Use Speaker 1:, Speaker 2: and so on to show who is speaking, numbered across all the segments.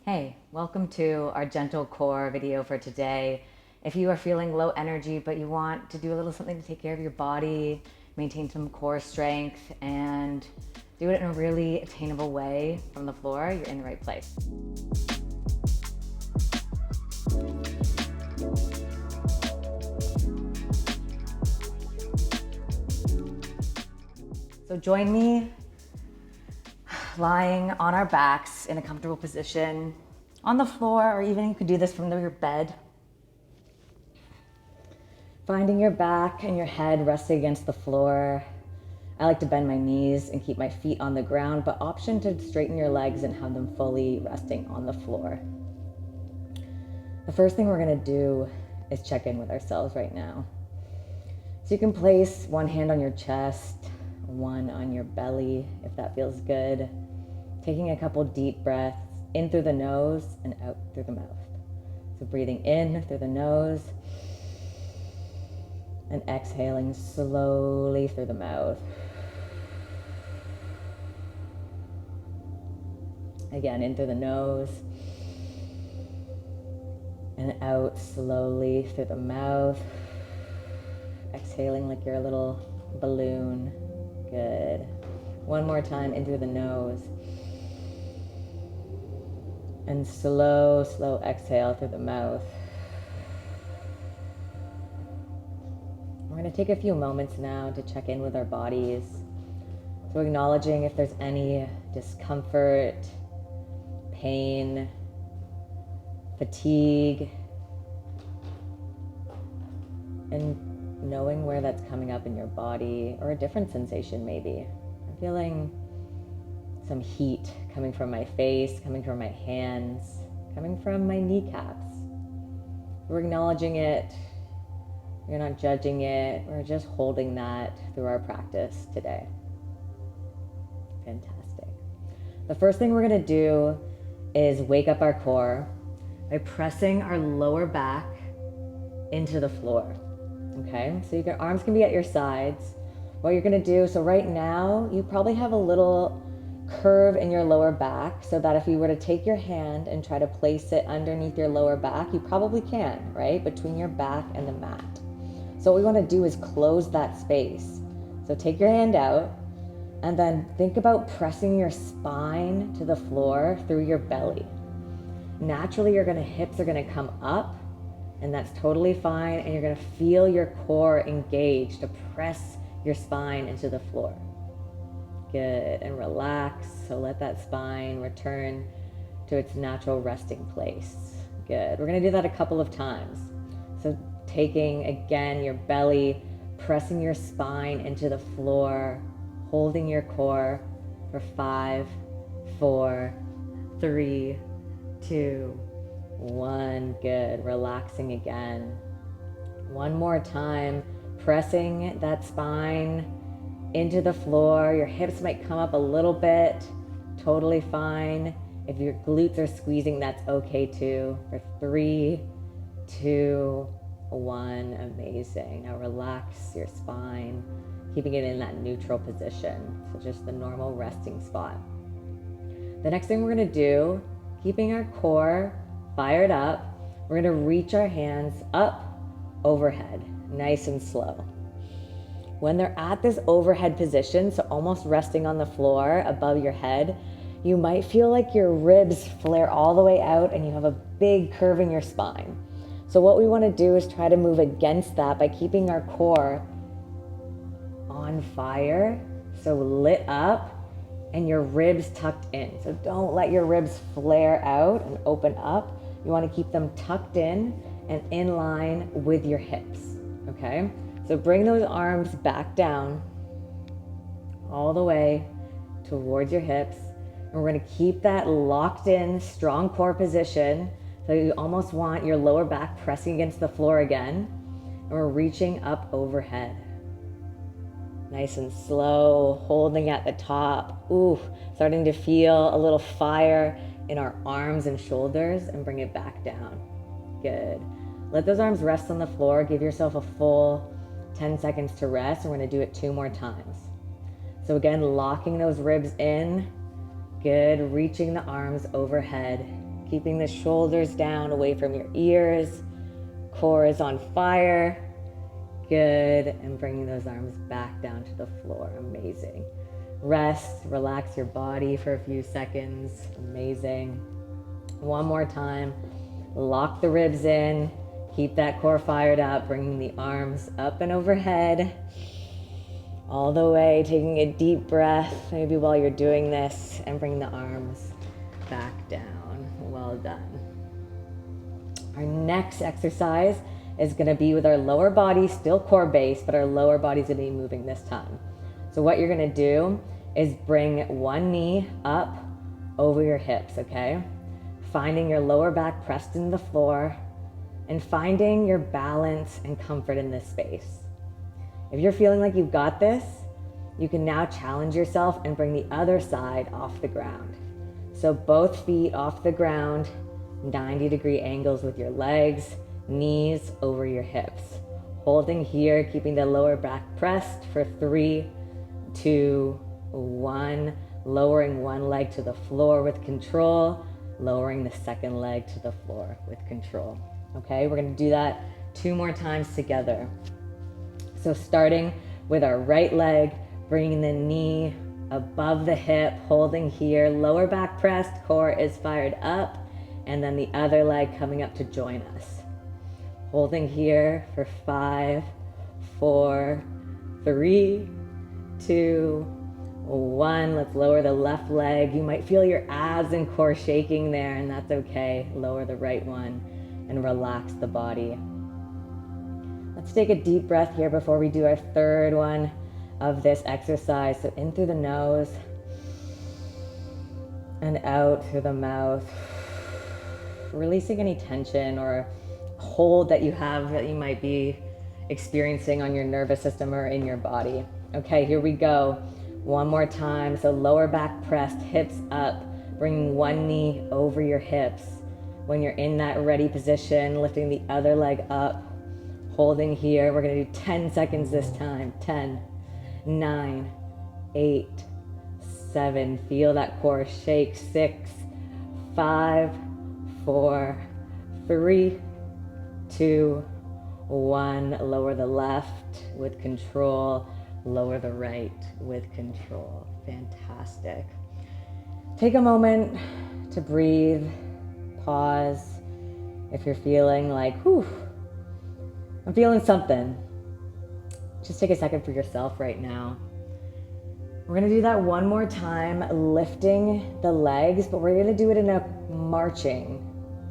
Speaker 1: Hey, welcome to our gentle core video for today. If you are feeling low energy but you want to do a little something to take care of your body, maintain some core strength, and do it in a really attainable way from the floor, you're in the right place. So join me lying on our backs in a comfortable position on the floor, or even you could do this from your bed. Finding your back and your head resting against the floor. I like to bend my knees and keep my feet on the ground, but option to straighten your legs and have them fully resting on the floor. The first thing we're gonna do is check in with ourselves right now. So you can place one hand on your chest, one on your belly, if that feels good. Taking a couple deep breaths in through the nose and out through the mouth. So breathing in through the nose and exhaling slowly through the mouth. Again, in through the nose and out slowly through the mouth. Exhaling like you're a little balloon. Good. One more time in through the nose. And slow exhale through the mouth. We're going to take a few moments now to check in with our bodies. So acknowledging if there's any discomfort, pain, fatigue, and knowing where that's coming up in your body, or a different sensation maybe. I'm feeling some heat coming from my face, coming from my hands, coming from my kneecaps. We're acknowledging it. We're not judging it. We're just holding that through our practice today. Fantastic. The first thing we're gonna do is wake up our core by pressing our lower back into the floor. Okay, so your arms can be at your sides. What you're gonna do, so right now, you probably have a little curve in your lower back, so that if you were to take your hand and try to place it underneath your lower back, you probably can, right? Between your back and the mat. So what we wanna do is close that space. So take your hand out, and then think about pressing your spine to the floor through your belly. Naturally, hips are gonna come up, and that's totally fine, and you're gonna feel your core engage to press your spine into the floor. Good, and relax, so let that spine return to its natural resting place. Good, we're gonna do that a couple of times. So taking, again, your belly, pressing your spine into the floor, holding your core for 5, 4, 3, 2, 1, good, relaxing again. One more time, pressing that spine into the floor. Your hips might come up a little bit, totally fine. If your glutes are squeezing, that's okay too. For 3, 2, 1, amazing. Now relax your spine, keeping it in that neutral position. So just the normal resting spot. The next thing we're gonna do, keeping our core fired up, we're gonna reach our hands up overhead, nice and slow. When they're at this overhead position, so almost resting on the floor above your head, you might feel like your ribs flare all the way out and you have a big curve in your spine. So what we wanna do is try to move against that by keeping our core on fire, so lit up, and your ribs tucked in. So don't let your ribs flare out and open up. You wanna keep them tucked in and in line with your hips, okay? So bring those arms back down all the way towards your hips. And we're gonna keep that locked in, strong core position. So you almost want your lower back pressing against the floor again. And we're reaching up overhead. Nice and slow, holding at the top. Ooh, starting to feel a little fire in our arms and shoulders, and bring it back down. Good. Let those arms rest on the floor. Give yourself a full 10 seconds to rest. And we're gonna do it 2 more times. So again, locking those ribs in. Good, reaching the arms overhead. keeping the shoulders down away from your ears. Core is on fire. Good. And bringing those arms back down to the floor. Amazing. Rest, relax your body for a few seconds. Amazing. One more time. Lock the ribs in. Keep that core fired up, bringing the arms up and overhead. All the way, taking a deep breath, maybe while you're doing this, and bring the arms back down. Well done. Our next exercise is gonna be with our lower body, still core base, but our lower body's gonna be moving this time. So what you're gonna do is bring one knee up over your hips, okay? Finding your lower back pressed into the floor and finding your balance and comfort in this space. If you're feeling like you've got this, you can now challenge yourself and bring the other side off the ground. So both feet off the ground, 90-degree angles with your legs, knees over your hips. Holding here, keeping the lower back pressed for 3, 2, 1. Lowering one leg to the floor with control. Lowering the second leg to the floor with control. Okay, we're gonna do that 2 more times together. So starting with our right leg, bringing the knee above the hip, holding here, lower back pressed, core is fired up, and then the other leg coming up to join us. Holding here for 5, 4, 3, 2, 1. Let's lower the left leg. You might feel your abs and core shaking there, and that's okay. Lower the right one and relax the body. Let's take a deep breath here before we do our third one of this exercise. So in through the nose and out through the mouth. Releasing any tension or hold that you have that you might be experiencing on your nervous system or in your body. Okay, here we go. One more time. So lower back pressed, hips up, bringing one knee over your hips. When you're in that ready position, lifting the other leg up, holding here. We're gonna do 10 seconds this time. 10, 9, 8, 7. Feel that core shake. 6, 5, 4, 3, 2, 1. Lower the left with control. Lower the right with control. Fantastic. Take a moment to breathe. Pause. If you're feeling like, whew, I'm feeling something, just take a second for yourself right now. We're gonna do that one more time, lifting the legs, but we're gonna do it in a marching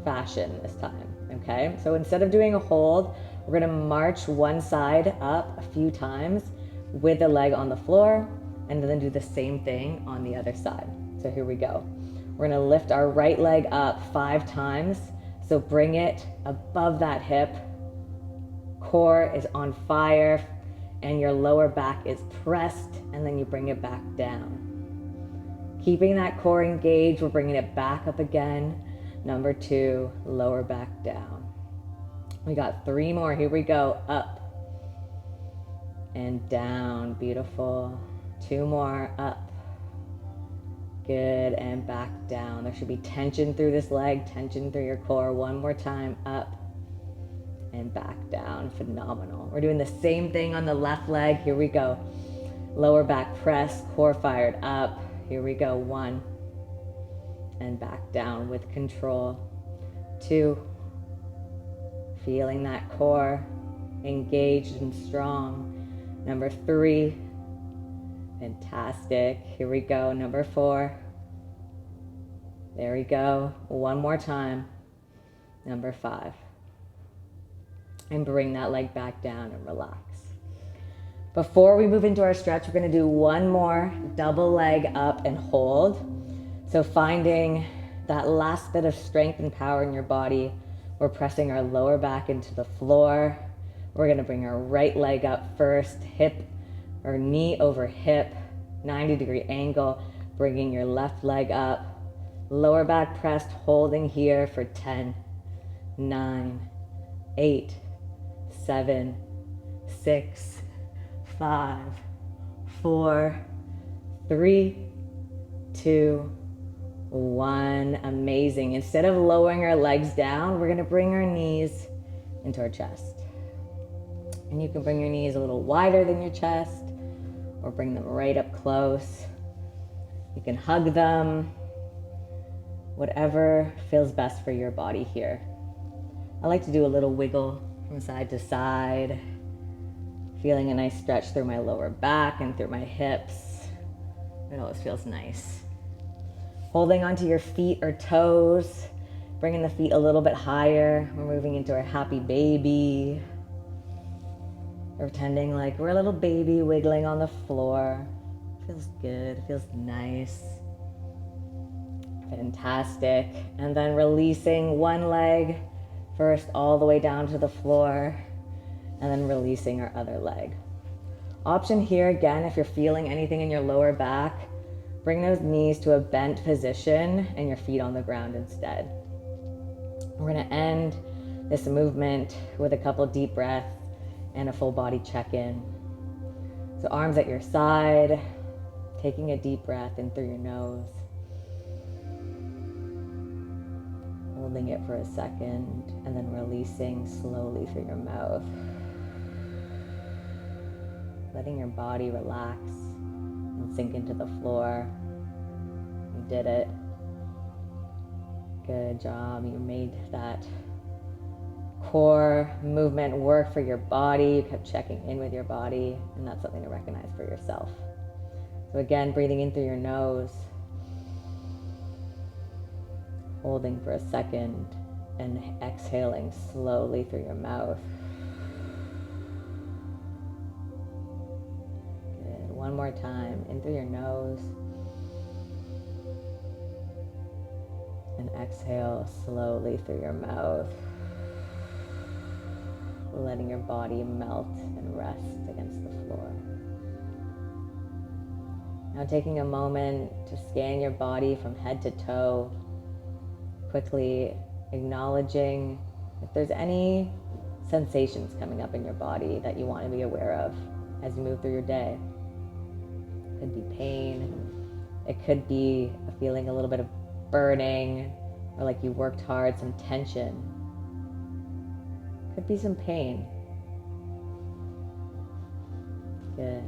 Speaker 1: fashion this time, okay? So instead of doing a hold, we're gonna march one side up a few times with the leg on the floor, and then do the same thing on the other side. So here we go. We're gonna lift our right leg up 5 times. So bring it above that hip. Core is on fire and your lower back is pressed, and then you bring it back down. Keeping that core engaged, we're bringing it back up again. Number 2, lower back down. We got 3 more, here we go. Up and down, beautiful. 2 more, up. Good, and back down. There should be tension through this leg, tension through your core. 1 more time, up and back down. Phenomenal. We're doing the same thing on the left leg. Here we go. Lower back press, core fired up. Here we go. 1 and back down with control. 2, feeling that core engaged and strong. Number 3, fantastic. Here we go. Number 4. There we go. 1 more time. Number 5. And bring that leg back down and relax. Before we move into our stretch, we're going to do 1 more double leg up and hold. So finding that last bit of strength and power in your body, we're pressing our lower back into the floor. We're going to bring our right leg up first, hip or knee over hip, 90-degree angle, bringing your left leg up. Lower back pressed, holding here for 10, 9, 8, 7, 6, 5, 4, 3, 2, 1. Amazing. Instead of lowering our legs down, we're gonna bring our knees into our chest. And you can bring your knees a little wider than your chest or bring them right up close. You can hug them, whatever feels best for your body here. I like to do a little wiggle from side to side, feeling a nice stretch through my lower back and through my hips. It always feels nice. Holding onto your feet or toes, bringing the feet a little bit higher. We're moving into our happy baby. Pretending like we're a little baby wiggling on the floor. Feels good, feels nice. Fantastic. And then releasing one leg first all the way down to the floor, and then releasing our other leg. Option here again, if you're feeling anything in your lower back, bring those knees to a bent position and your feet on the ground instead. We're gonna end this movement with a couple deep breaths and a full body check-in. So arms at your side, taking a deep breath in through your nose. Holding it for a second and then releasing slowly through your mouth. Letting your body relax and sink into the floor. You did it. Good job. You made that core movement work for your body. You kept checking in with your body, and that's something to recognize for yourself. So again, breathing in through your nose, holding for a second, and exhaling slowly through your mouth. Good. One more time, in through your nose, and exhale slowly through your mouth, letting your body melt and rest against the floor. Now taking a moment to scan your body from head to toe, quickly acknowledging if there's any sensations coming up in your body that you want to be aware of as you move through your day. It could be pain, it could be a feeling a little bit of burning, or like you worked hard, some tension. Could be some pain. Good.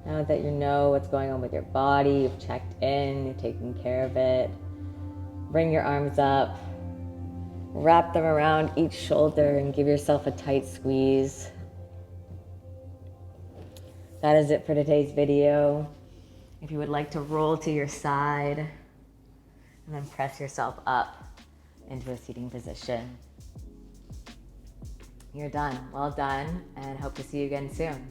Speaker 1: Now that you know what's going on with your body, you've checked in, you've taken care of it, bring your arms up, wrap them around each shoulder and give yourself a tight squeeze. That is it for today's video. If you would like to roll to your side and then press yourself up into a seating position. You're done. Well done, and hope to see you again soon.